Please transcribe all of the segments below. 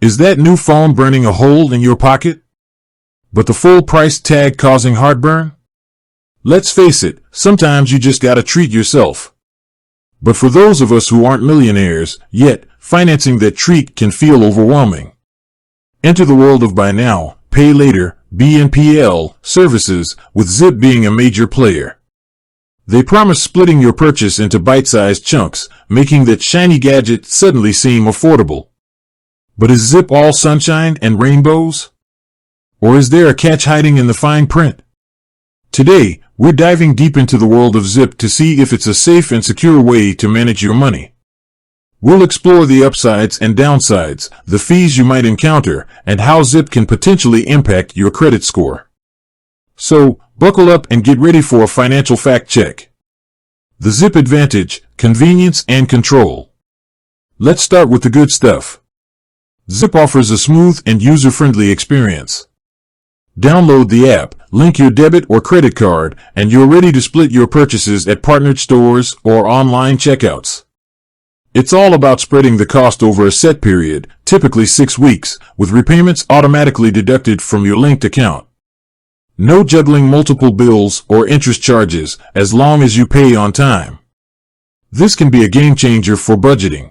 Is that new phone burning a hole in your pocket? But the full price tag causing heartburn? Let's face it, sometimes you just gotta treat yourself. But for those of us who aren't millionaires yet, financing that treat can feel overwhelming. Enter the world of buy now, pay later, BNPL services, with Zip being a major player. They promise splitting your purchase into bite-sized chunks, making that shiny gadget suddenly seem affordable. But is Zip all sunshine and rainbows? Or is there a catch hiding in the fine print? Today, we're diving deep into the world of Zip to see if it's a safe and secure way to manage your money. We'll explore the upsides and downsides, the fees you might encounter, and how Zip can potentially impact your credit score. So, buckle up and get ready for a financial fact check. The Zip advantage, convenience and control. Let's start with the good stuff. Zip offers a smooth and user-friendly experience. Download the app, link your debit or credit card, and you're ready to split your purchases at partnered stores or online checkouts. It's all about spreading the cost over a set period, typically 6 weeks, with repayments automatically deducted from your linked account. No juggling multiple bills or interest charges, as long as you pay on time. This can be a game changer for budgeting.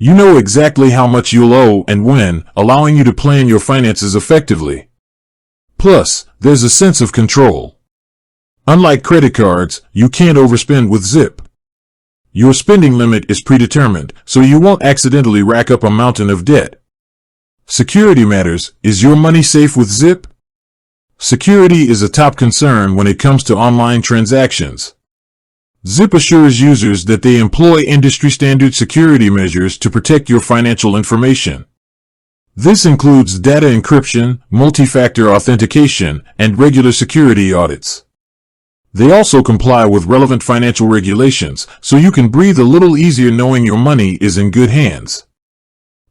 You know exactly how much you'll owe and when, allowing you to plan your finances effectively. Plus, there's a sense of control. Unlike credit cards, you can't overspend with Zip. Your spending limit is predetermined, so you won't accidentally rack up a mountain of debt. Security matters. Is your money safe with Zip? Security is a top concern when it comes to online transactions. Zip assures users that they employ industry-standard security measures to protect your financial information. This includes data encryption, multi-factor authentication, and regular security audits. They also comply with relevant financial regulations, so you can breathe a little easier knowing your money is in good hands.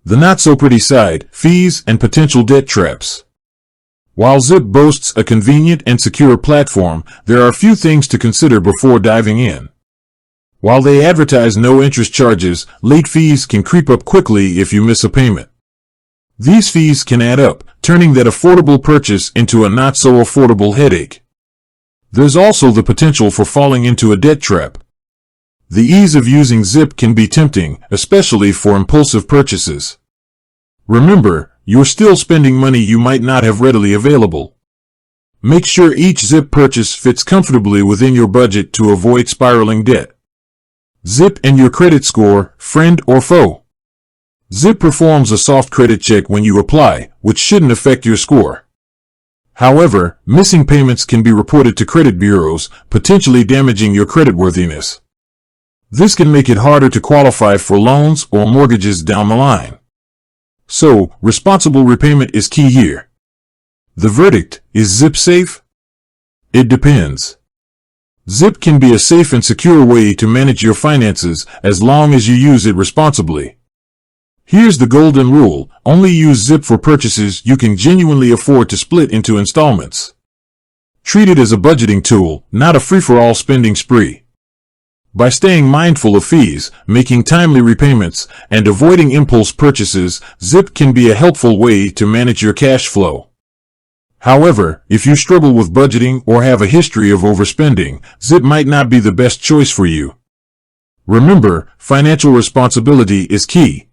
The not-so-pretty side, fees and potential debt traps. While Zip boasts a convenient and secure platform, there are a few things to consider before diving in. While they advertise no interest charges, late fees can creep up quickly if you miss a payment. These fees can add up, turning that affordable purchase into a not-so-affordable headache. There's also the potential for falling into a debt trap. The ease of using Zip can be tempting, especially for impulsive purchases. Remember, you're still spending money you might not have readily available. Make sure each Zip purchase fits comfortably within your budget to avoid spiraling debt. Zip and your credit score, friend or foe. Zip performs a soft credit check when you apply, which shouldn't affect your score. However, missing payments can be reported to credit bureaus, potentially damaging your creditworthiness. This can make it harder to qualify for loans or mortgages down the line. So, responsible repayment is key here. The verdict, is Zip safe? It depends. Zip can be a safe and secure way to manage your finances as long as you use it responsibly. Here's the golden rule: only use Zip for purchases you can genuinely afford to split into installments. Treat it as a budgeting tool, not a free-for-all spending spree. By staying mindful of fees, making timely repayments, and avoiding impulse purchases, Zip can be a helpful way to manage your cash flow. However, if you struggle with budgeting or have a history of overspending, Zip might not be the best choice for you. Remember, financial responsibility is key.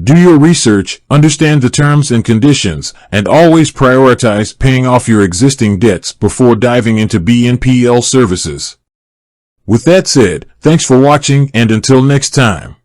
Do your research, understand the terms and conditions, and always prioritize paying off your existing debts before diving into BNPL services. With that said, thanks for watching, and until next time.